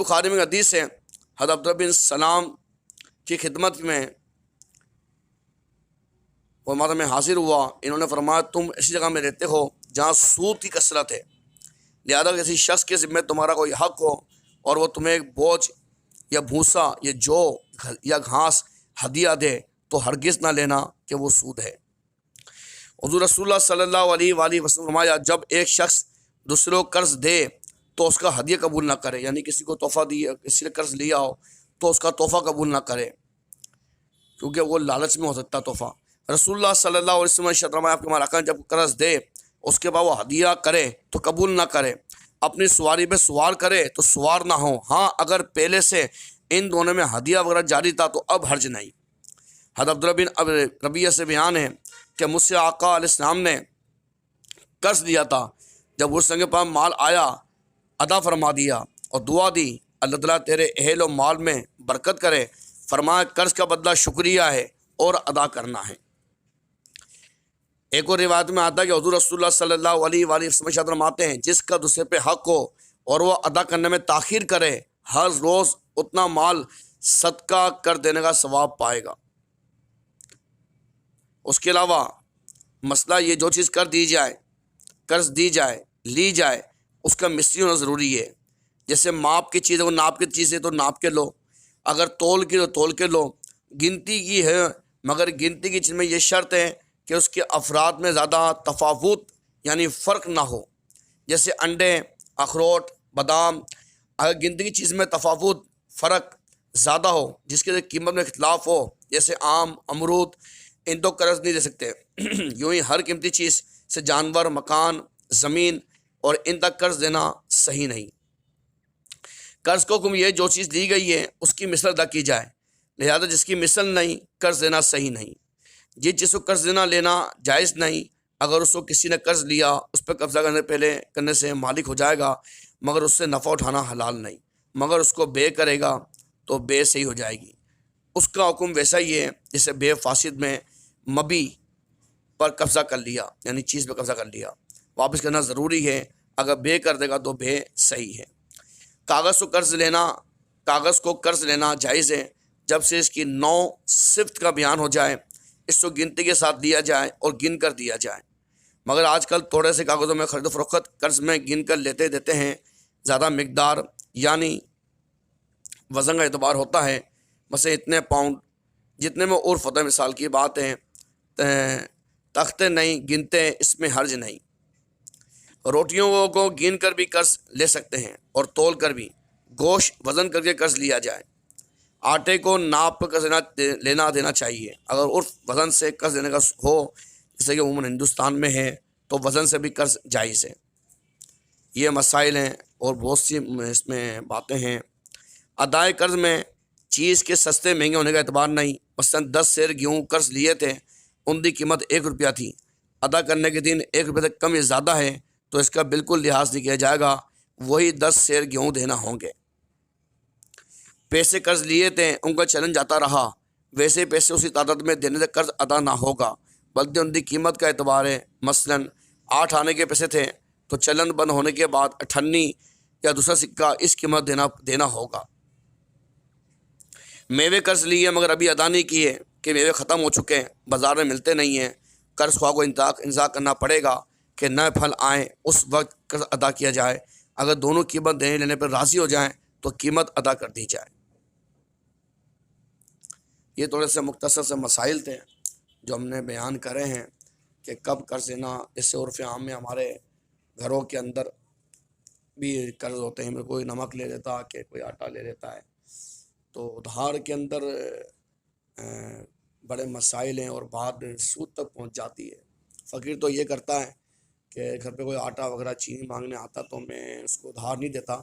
بخاری میں حدیث ہے، حضرت عبداللہ بن سلام کی خدمت میں فرماتا میں حاضر ہوا، انہوں نے فرمایا تم ایسی جگہ میں رہتے ہو جہاں سود کی کثرت ہے، لہذا کسی شخص کے ذمہ تمہارا کوئی حق ہو اور وہ تمہیں ایک بوجھ یا بھوسا یا جو یا گھاس ہدیہ دے تو ہرگز نہ لینا کہ وہ سود ہے۔ حضور رسول اللہ صلی اللہ علیہ وآلہ وسلم فرمایا جب ایک شخص دوسروں کو قرض دے تو اس کا ہدیہ قبول نہ کرے، یعنی کسی کو تحفہ دیا، کسی نے قرض لیا ہو تو اس کا تحفہ قبول نہ کرے، کیونکہ وہ لالچ میں ہو سکتا ہے تحفہ۔ رسول اللہ صلی اللہ علیہ وسلم نے ارشاد فرمایا آپ کے مالاکا جب قرض دے اس کے بعد وہ ہدیہ کرے تو قبول نہ کرے، اپنی سواری پہ سوار کرے تو سوار نہ ہو، ہاں اگر پہلے سے ان دونوں میں ہدیہ وغیرہ جاری تھا تو اب حرج نہیں۔ حضرت عبداللہ بن ربیعہ سے بیان ہے کہ مجھ سے آقا علیہ السلام نے قرض لیا تھا، جب اس کے پاس مال آیا ادا فرما دیا اور دعا دی اللہ تعالیٰ تیرے اہل و مال میں برکت کرے، فرمایا قرض کا بدلہ شکریہ ہے اور ادا کرنا ہے۔ ایک اور روایت میں آتا ہے کہ حضور رسول اللہ صلی اللہ علیہ وآلہ وسلم فرماتے ہیں جس کا دوسرے پہ حق ہو اور وہ ادا کرنے میں تاخیر کرے ہر روز اتنا مال صدقہ کر دینے کا ثواب پائے گا۔ اس کے علاوہ مسئلہ یہ جو چیز کر دی جائے، قرض دی جائے، لی جائے، اس کا مصری ہونا ضروری ہے۔ جیسے ماپ کی چیز ہے، وہ ناپ کی چیز ہے تو ناپ کے لو، اگر تول کی تو تول کے لو، گنتی کی ہے مگر گنتی کی چیز میں یہ شرط ہے کہ اس کے افراد میں زیادہ تفاوت یعنی فرق نہ ہو، جیسے انڈے، اخروٹ، بادام، اگر گنتی کی چیز میں تفاوت فرق زیادہ ہو جس کے قیمت میں اختلاف ہو، جیسے آم، امرود، ان تو قرض نہیں دے سکتے۔ یوں ہی ہر قیمتی چیز سے جانور، مکان، زمین اور ان تک قرض دینا صحیح نہیں۔ قرض کو حکم یہ جو چیز دی گئی ہے اس کی مثل ادا کی جائے، لہذا جس کی مثل نہیں قرض دینا صحیح نہیں۔ جس چیز کو قرض دینا لینا جائز نہیں، اگر اس کو کسی نے قرض لیا اس پہ قبضہ کرنے سے مالک ہو جائے گا، مگر اس سے نفع اٹھانا حلال نہیں، مگر اس کو بے کرے گا تو بے صحیح ہو جائے گی۔ اس کا حکم ویسا ہی ہے جیسے بے فاسد میں مبی پر قبضہ کر لیا، یعنی چیز پہ قبضہ کر لیا، واپس کرنا ضروری ہے، اگر بے کر دے گا تو بے صحیح ہے۔ کاغذ کو قرض لینا جائز ہے جب سے اس کی 9 صفت کا بیان ہو جائے، اس کو گنتی کے ساتھ دیا جائے اور گن کر دیا جائے، مگر آج کل تھوڑے سے کاغذوں میں خرید و فروخت قرض میں گن کر دیتے ہیں، زیادہ مقدار یعنی وزن کا اعتبار ہوتا ہے، مثلا اتنے پاؤنڈ جتنے میں عرف ہوتا ہے، مثال کی بات ہے، تختے نہیں گنتے اس میں حرج نہیں۔ روٹیوں کو گن کر بھی قرض لے سکتے ہیں اور تول کر بھی، گوشت وزن کر کے قرض لیا جائے، آٹے کو ناپ پر قرض لینا دینا چاہیے، اگر عرف وزن سے قرض لینے کا ہو جیسے کہ عموماً ہندوستان میں ہے تو وزن سے بھی قرض جائز ہے۔ یہ مسائل ہیں اور بہت سی اس میں باتیں ہیں۔ ادائے قرض میں چیز کے سستے مہنگے ہونے کا اعتبار نہیں، مثلا 10 سیر گیہوں قرض لیے تھے، ان کی قیمت 1 روپیہ تھی، ادا کرنے کے دن 1 روپے سے کم یا زیادہ ہے تو اس کا بالکل لحاظ نہیں کیا جائے گا، وہی 10 سیر گیہوں دینا ہوں گے۔ پیسے قرض لیے تھے ان کا چلن جاتا رہا، ویسے پیسے اسی تعداد میں دینے سے قرض ادا نہ ہوگا، بلکہ ان کی قیمت کا اعتبار ہے، مثلا 8 آنے کے پیسے تھے تو چلن بند ہونے کے بعد 98 یا دوسرا سکہ اس قیمت دینا ہوگا۔ میوے قرض لیے مگر ابھی ادا نہیں کیے کہ میوے ختم ہو چکے ہیں، بازار میں ملتے نہیں ہیں، قرض خواہ کو انتظار کرنا پڑے گا کہ نئے پھل آئیں، اس وقت قرض ادا کیا جائے، اگر دونوں قیمت دینے لینے پر راضی ہو جائیں تو قیمت ادا کر دی جائے۔ یہ تھوڑے سے مختصر سے مسائل تھے جو ہم نے بیان کرے ہیں کہ کب قرض لینا، اس سے عرف عام میں ہمارے گھروں کے اندر بھی قرض ہوتے ہیں، کوئی نمک لے لیتا کہ کوئی آٹا لے لیتا ہے، تو ادھار کے اندر بڑے مسائل ہیں اور بات سود تک پہنچ جاتی ہے۔ فقیر تو یہ کرتا ہے کہ گھر پہ کوئی آٹا وغیرہ چینی مانگنے آتا تو میں اس کو ادھار نہیں دیتا،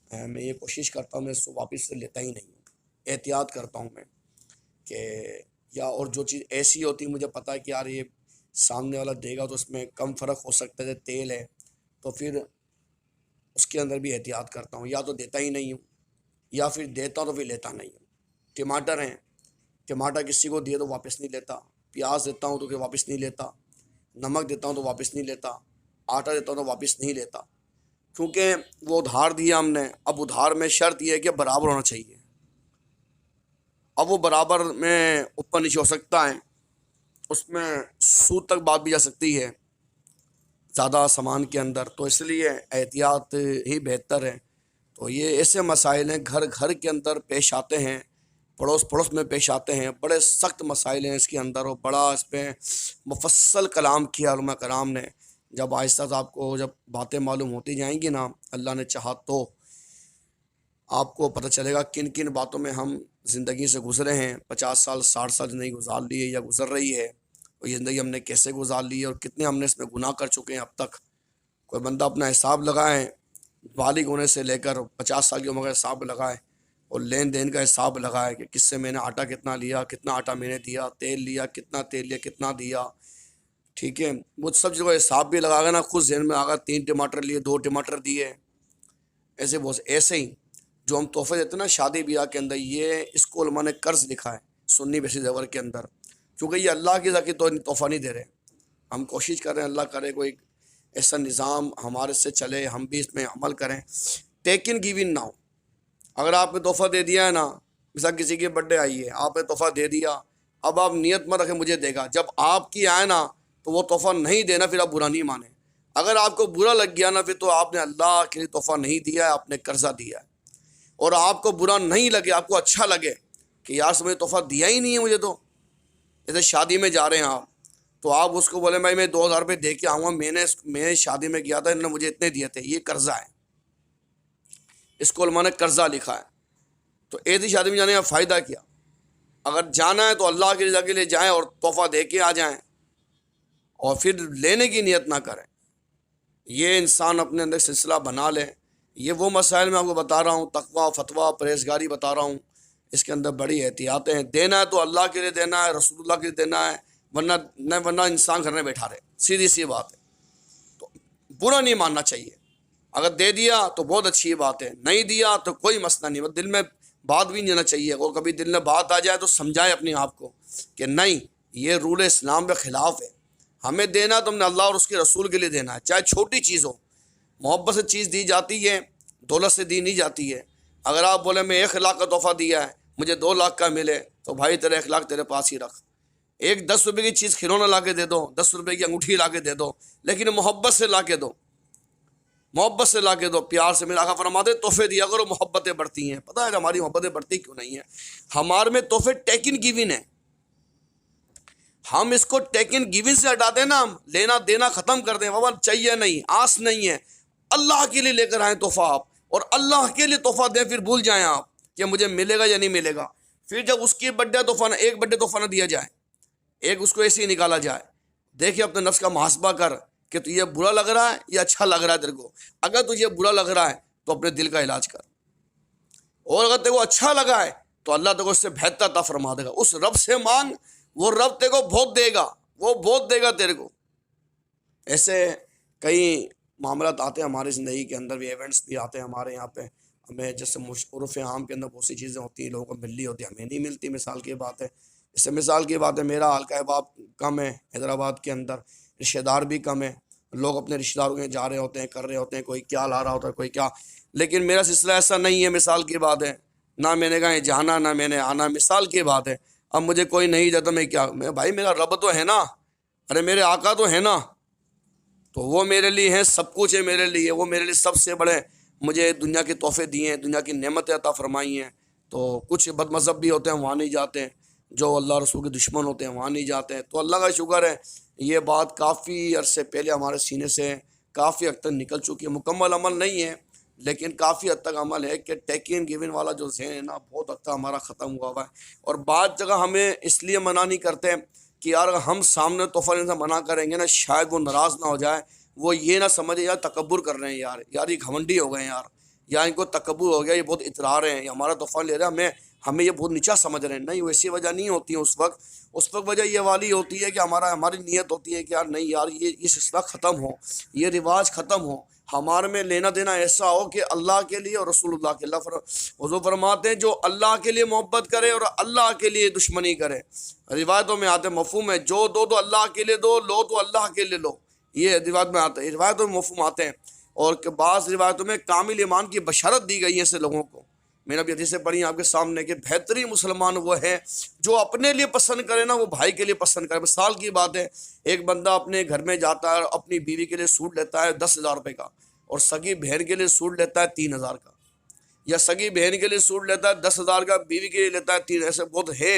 میں یہ کوشش کرتا ہوں میں اس کو واپس سے لیتا ہی نہیں ہوں، احتیاط کرتا ہوں میں کہ یا اور جو چیز ایسی ہوتی مجھے پتہ ہے کہ یار یہ سامنے والا دے گا تو اس میں کم فرق ہو سکتا ہے، تیل ہے تو پھر اس کے اندر بھی احتیاط کرتا ہوں، یا تو دیتا ہی نہیں ہوں یا پھر دیتا ہوں تو پھر لیتا نہیں ہوں۔ ٹماٹر ہیں، ٹماٹر کسی کو دیے تو واپس نہیں لیتا، پیاز دیتا ہوں تو پھر واپس نہیں لیتا، نمک دیتا ہوں تو واپس نہیں لیتا، آٹا دیتا ہوں تو واپس نہیں لیتا، کیونکہ وہ ادھار دیا ہم نے، اب ادھار میں شرط یہ ہے کہ برابر ہونا چاہیے. اب وہ برابر میں اوپر نیچے ہو سکتا ہے، اس میں سود تک بات بھی جا سکتی ہے زیادہ سامان کے اندر، تو اس لیے احتیاط ہی بہتر ہے. تو یہ ایسے مسائل ہیں گھر گھر کے اندر پیش آتے ہیں، پڑوس پڑوس میں پیش آتے ہیں، بڑے سخت مسائل ہیں اس کے اندر، اور بڑا اس پہ مفصل کلام کیا علماء کرام نے. جب آہستہ آپ کو جب باتیں معلوم ہوتی جائیں گی نا، اللہ نے چاہا تو آپ کو پتہ چلے گا کن کن باتوں میں ہم زندگی سے گزرے ہیں. 50 سال 60 سال زندگی گزار لی ہے یا گزر رہی ہے، اور یہ زندگی ہم نے کیسے گزار لی ہے، اور کتنے ہم نے اس میں گناہ کر چکے ہیں اب تک. کوئی بندہ اپنا حساب لگائے، بالغ ہونے سے لے کر 50 سال کی عمر کا حساب لگائے، اور لین دین کا حساب لگائے کہ کس سے میں نے آٹا کتنا لیا، کتنا آٹا میں نے دیا، تیل لیا کتنا، تیل لیا کتنا دیا. ٹھیک ہے، وہ سب چیزوں کا حساب بھی لگا گا نا، خود ذہن میں آگا 3 ٹماٹر لیے 2 ٹماٹر دیے. ایسے ہی جو ہم تحفے دیتے ہیں نا شادی بیاہ کے اندر، یہ اس کو علماء نے قرض لکھا ہے سنی بیسی زیور کے اندر، کیونکہ یہ اللہ کی ذات تو تحفہ نہیں دے رہے. ہم کوشش کر رہے ہیں اللہ کرے کوئی ایسا نظام ہمارے سے چلے، ہم بھی اس میں عمل کریں، ٹیکن گیون نہ ہو. اگر آپ نے تحفہ دے دیا ہے نا، مثلا کسی کی برتھ ڈے آئی ہے، آپ نے تحفہ دے دیا، اب آپ نیت مت رکھیں مجھے دے گا، جب آپ کی آئے نا تو وہ تحفہ نہیں دینا، پھر آپ برا نہیں مانیں. اگر آپ کو برا لگ گیا نا، پھر تو آپ نے اللہ کے لیے تحفہ نہیں دیا ہے، آپ نے قرضہ دیا ہے. اور آپ کو برا نہیں لگے، آپ کو اچھا لگے کہ یار سے مجھے تحفہ دیا ہی نہیں ہے مجھے، تو جیسے شادی میں جا رہے ہیں آپ، تو آپ اس کو بولے بھائی میں 2000 روپے دے کے آؤں گا، میں شادی میں گیا تھا، انہوں نے مجھے اتنے دیے تھے، یہ قرضہ ہے، اس کو علماء نے قرضہ لکھا ہے. تو ایسی شادی میں جانے کا فائدہ کیا؟ اگر جانا ہے تو اللہ کی رضا کے لیے جائیں اور تحفہ دے کے آ جائیں، اور پھر لینے کی نیت نہ کریں. یہ انسان اپنے اندر سلسلہ بنا لے. یہ وہ مسائل میں آپ کو بتا رہا ہوں، تقویٰ فتویٰ پرہیزگاری بتا رہا ہوں، اس کے اندر بڑی احتیاطیں ہیں. دینا ہے تو اللہ کے لیے دینا ہے، رسول اللہ کے لیے دینا ہے، ورنہ انسان گھر میں بیٹھا رہے، سیدھی سی بات ہے. تو برا نہیں ماننا چاہیے. اگر دے دیا تو بہت اچھی بات ہے، نہیں دیا تو کوئی مسئلہ نہیں، دل میں بات بھی نہیں دینا چاہیے. اور کبھی دل میں بات آ جائے تو سمجھائے اپنے آپ کو کہ نہیں، یہ رول اسلام کے خلاف ہے. ہمیں دینا تو ہم نے اللہ اور اس کے رسول کے لیے دینا ہے، چاہے چھوٹی چیز ہو. محبت سے چیز دی جاتی ہے، دولت سے دی نہیں جاتی ہے. اگر آپ بولے میں 1 لاکھ کا تحفہ دیا ہے، مجھے 2 لاکھ کا ملے، تو بھائی تیرے 1 لاکھ تیرے پاس ہی رکھ. ایک 10 روپے کی چیز کھلونا لا کے دے دو، 10 روپے کی انگوٹھی لا کے دے دو، لیکن محبت سے لا کے دو، محبت سے لا کے دو، پیار سے. میرا آقا فرماتے تحفے دیا کرو، محبتیں بڑھتی ہیں. پتہ ہے ہماری محبتیں بڑھتی کیوں نہیں ہیں؟ ہمارے میں تحفے ٹیکن گیون ہے. ہم اس کو ٹیکن گیون سے ہٹا دیں نا، ہم لینا دینا ختم کر دیں. بابا چاہیے نہیں، آس نہیں ہے، اللہ کے لیے لے کر آئیں تحفہ آپ، اور اللہ کے لیے تحفہ دیں. پھر بھول جائیں آپ کہ مجھے ملے گا یا نہیں ملے گا. پھر جب اس کی برتھ ڈے تحفہ نہ، ایک برتھ ڈے تحفہ نہ دیا جائے، ایک اس کو ایسے ہی نکالا جائے. دیکھیے اپنے نفس کا محاسبہ کر کہ تجھے برا لگ رہا ہے یا اچھا لگ رہا ہے تیرے کو. اگر تجھے برا لگ رہا ہے تو اپنے دل کا علاج کر، اور اگر تیرے کو اچھا لگا ہے تو اللہ تیرے کو اس سے بہتر عطا فرما دے گا. اس رب سے مانگ، وہ رب تیرے کو بہت دے گا، وہ بہت دے گا تیرے کو. ایسے کئی معاملات آتے ہیں ہماری زندگی کے اندر بھی، ایونٹس بھی آتے ہیں ہمارے یہاں پہ. ہمیں جیسے عرف عام کے اندر بہت سی چیزیں ہوتی ہیں، لوگوں کو ملنی ہوتی ہے، ہمیں نہیں ملتی. مثال کی بات ہے، اس سے مثال کی بات ہے، میرا حلقہ احباب کم ہے حیدرآباد کے اندر، رشتہ دار بھی کم ہے. لوگ اپنے رشتہ داروں کے جا رہے ہوتے ہیں، کر رہے ہوتے ہیں، کوئی کیا لا رہا ہوتا ہے، کوئی کیا. لیکن میرا سلسلہ ایسا نہیں ہے. مثال کی بات ہے، نہ میں نے کہیں جانا نہ میں نے آنا. مثال کی بات ہے، اب مجھے کوئی نہیں جاتا، میں کیا، میں بھائی میرا رب تو ہے نا، ارے میرے آقا تو ہے نا، تو وہ میرے لیے ہیں، سب کچھ ہے میرے لیے. وہ میرے لیے سب سے بڑے، مجھے دنیا کے تحفے دیے ہیں، دنیا کی نعمتیں عطا فرمائی ہیں. تو کچھ بد مذہب بھی ہوتے ہیں، وہاں نہیں جاتے ہیں، جو اللہ رسول کے دشمن ہوتے ہیں وہاں نہیں جاتے ہیں. تو اللہ کا شکر ہے، یہ بات کافی عرصے پہلے ہمارے سینے سے کافی حد تک نکل چکی ہے. مکمل عمل نہیں ہے، لیکن کافی حد تک عمل ہے کہ ٹیکن گیون والا جو ذہن ہے نا، بہت حد تک ہمارا ختم ہوا ہے. اور بعض جگہ ہمیں اس لیے منع نہیں کرتے کہ یار ہم سامنے تحفہ لینے سے منع کریں گے نا، شاید وہ ناراض نہ ہو جائے، وہ یہ نہ سمجھے یار تکبر کر رہے ہیں، یار یہ گھمنڈی ہو گئے ہیں، یا ان کو تکبر ہو گیا، یہ بہت اطرار ہیں، یہ ہمارا تحفہ لے رہے ہیں، ہمیں یہ بہت نیچا سمجھ رہے ہیں. نہیں، ویسی وجہ نہیں ہوتی ہے. اس وقت وجہ یہ والی ہوتی ہے کہ ہماری نیت ہوتی ہے کہ یار نہیں، یار یہ سلسلہ ختم ہو، یہ رواج ختم ہو، ہمارے میں لینا دینا ایسا ہو کہ اللہ کے لیے اور رسول اللہ کے. حضور فرماتے ہیں جو اللہ کے لیے محبت کرے اور اللہ کے لیے دشمنی کرے. روایتوں میں آتے مفہوم ہے، جو دو تو اللہ کے لیے دو، لو تو اللہ کے لیے لو. یہ روایت میں آتا ہے، روایتوں میں مفہوم آتے ہیں. اور کہ بعض روایتوں میں کامل ایمان کی بشارت دی گئی ہے ایسے لوگوں کو۔ میں نے ابھی حدیثیں پڑھی ہیں آپ کے سامنے کہ بہترین مسلمان وہ ہے جو اپنے لیے پسند کرے نا وہ بھائی کے لیے پسند کرے۔ مثال کی بات ہے، ایک بندہ اپنے گھر میں جاتا ہے اور اپنی بیوی کے لیے سوٹ لیتا ہے 10,000 روپے کا، اور سگی بہن کے لیے سوٹ لیتا ہے 3,000 کا، یا سگی بہن کے لیے سوٹ لیتا ہے 10,000 کا، بیوی کے لیے لیتا ہے 3، ایسے بہت ہے۔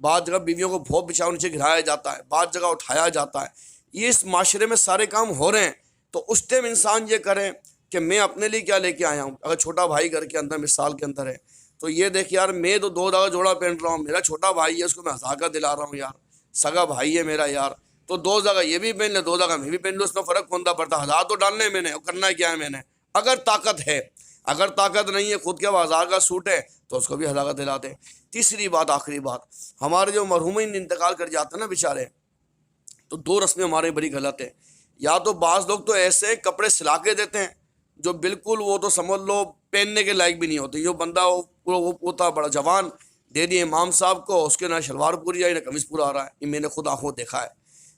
بعض جگہ بیویوں کو بہت بچاؤ نیچے گرایا جاتا ہے، بعض جگہ اٹھایا جاتا ہے۔ یہ اس معاشرے میں سارے کام ہو رہے ہیں، تو اس ٹائم انسان یہ کرے کہ میں اپنے لیے کیا لے کے آیا ہوں۔ اگر چھوٹا بھائی گھر کے اندر مثال کے اندر ہے تو یہ دیکھ یار میں تو 2 جوڑا پہن رہا ہوں، میرا چھوٹا بھائی ہے اس کو میں 1000 کا دلا رہا ہوں یار، سگا بھائی ہے میرا یار، تو 2 جگہ یہ بھی پہن لے 2 جگہ میں بھی پہن لوں، اس میں فرق کون سا پڑتا؟ 1000 تو ڈالنے میں نے، اور کرنا کیا ہے میں نے؟ اگر طاقت ہے، اگر طاقت نہیں ہے، خود کے 1000 کا سوٹ ہے تو اس کو بھی 1000 کا دلاتے۔ تیسری بات، آخری بات، ہمارے جو مرحومین انتقال کر جاتے ہیں نا بیچارے، تو 2 رسمیں ہمارے بڑی غلط ہیں۔ یا تو بعض لوگ تو ایسے کپڑے سلا کے دیتے ہیں جو بالکل وہ تو سمجھ لو پہننے کے لائق بھی نہیں ہوتے۔ جو بندہ وہ ہوتا بڑا جوان دے دیے امام صاحب کو، اس کے نہ شلوار پوری آئی نہ قمیض پورا آ رہا ہے، یہ میں نے خود آنکھوں دیکھا ہے۔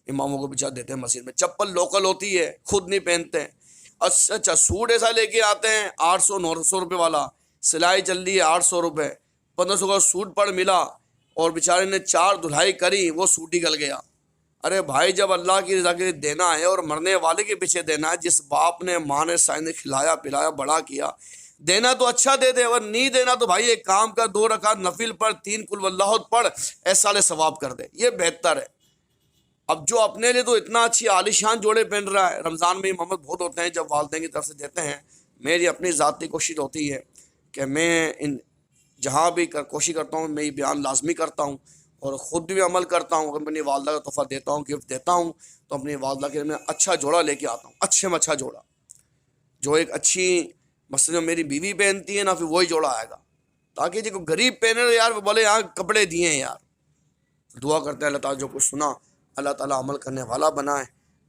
اماموں کو بچا دیتے ہیں مسجد میں، چپل لوکل ہوتی ہے خود نہیں پہنتے ہیں۔ اچھا سوٹ ایسا لے کے آتے ہیں 800-900 روپے والا، سلائی چل رہی ہے 800 روپے، 1500 کا سوٹ پڑ ملا اور بیچارے نے 4 دھلائی کری، وہ سوٹ ہی گل گیا۔ ارے بھائی جب اللہ کی رضا کے لیے دینا ہے اور مرنے والے کے پیچھے دینا ہے، جس باپ نے ماں نے سائن نے کھلایا پلایا بڑا کیا، دینا تو اچھا دے دے، اور نہیں دینا تو بھائی ایک کام کا 2 رکعت نفل پڑھ، 3 قل واللہ پڑھ، ایسا ثواب کر دے، یہ بہتر ہے۔ اب جو اپنے لیے تو اتنا اچھی عالیشان جوڑے پہن رہا ہے، رمضان میں محمد بہت ہوتے ہیں جب والدین کی طرف سے دیتے ہیں، میری اپنی ذاتی کوشش ہوتی ہے کہ میں جہاں بھی کوشش کرتا ہوں میں یہ بیان لازمی کرتا ہوں، اور خود بھی عمل کرتا ہوں۔ اگر اپنی والدہ کا تحفہ دیتا ہوں، گفٹ دیتا ہوں، تو اپنی والدہ کے لیے میں اچھا جوڑا لے کے آتا ہوں، اچھے میں اچھا جوڑا، جو ایک اچھی مثلا میری بیوی پہنتی ہے نا، پھر وہی جوڑا آئے گا، تاکہ جو غریب پہنے یار وہ بولے یہاں کپڑے دیے ہیں یار۔ دعا کرتے ہیں اللہ تعالیٰ جو کچھ سنا اللہ تعالیٰ عمل کرنے والا بنائے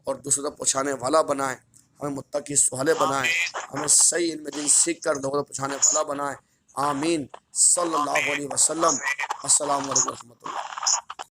اور دوسروں تک پہنچانے والا بنائے، ہمیں متقی صالح بنائے، ہمیں صحیح علم دین سیکھ کر لوگوں تک پہنچانے والا بنائے۔ آمین۔ صلی اللہ علیہ وسلم۔ السلام علیکم و رحمۃ اللہ۔